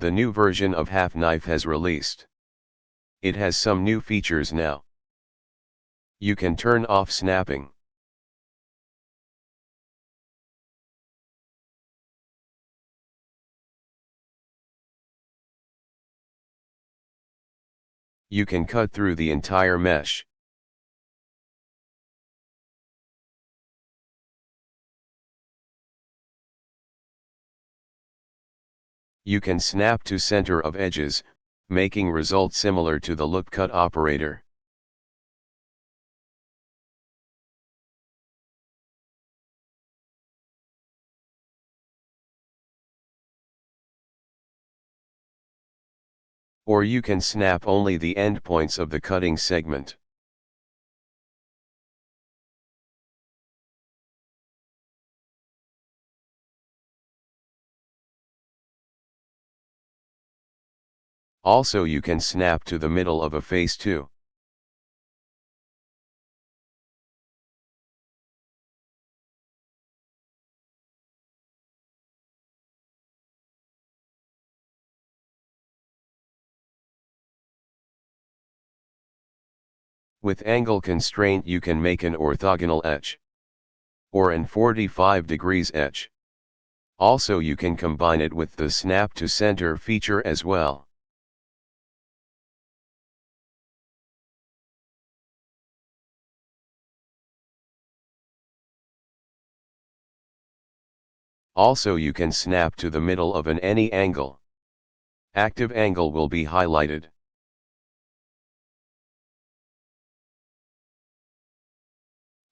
The new version of Half Knife has released. It has some new features now. You can turn off snapping. You can cut through the entire mesh. You can snap to center of edges, making result similar to the loop cut operator. Or you can snap only the endpoints of the cutting segment. Also you can snap to the middle of a face too. With angle constraint you can make an orthogonal etch. Or an 45 degrees etch. Also you can combine it with the snap to center feature as well. Also you can snap to the middle of any angle. Active angle will be highlighted.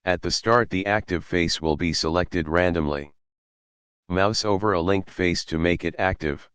At the start the active face will be selected randomly. Mouse over a linked face to make it active.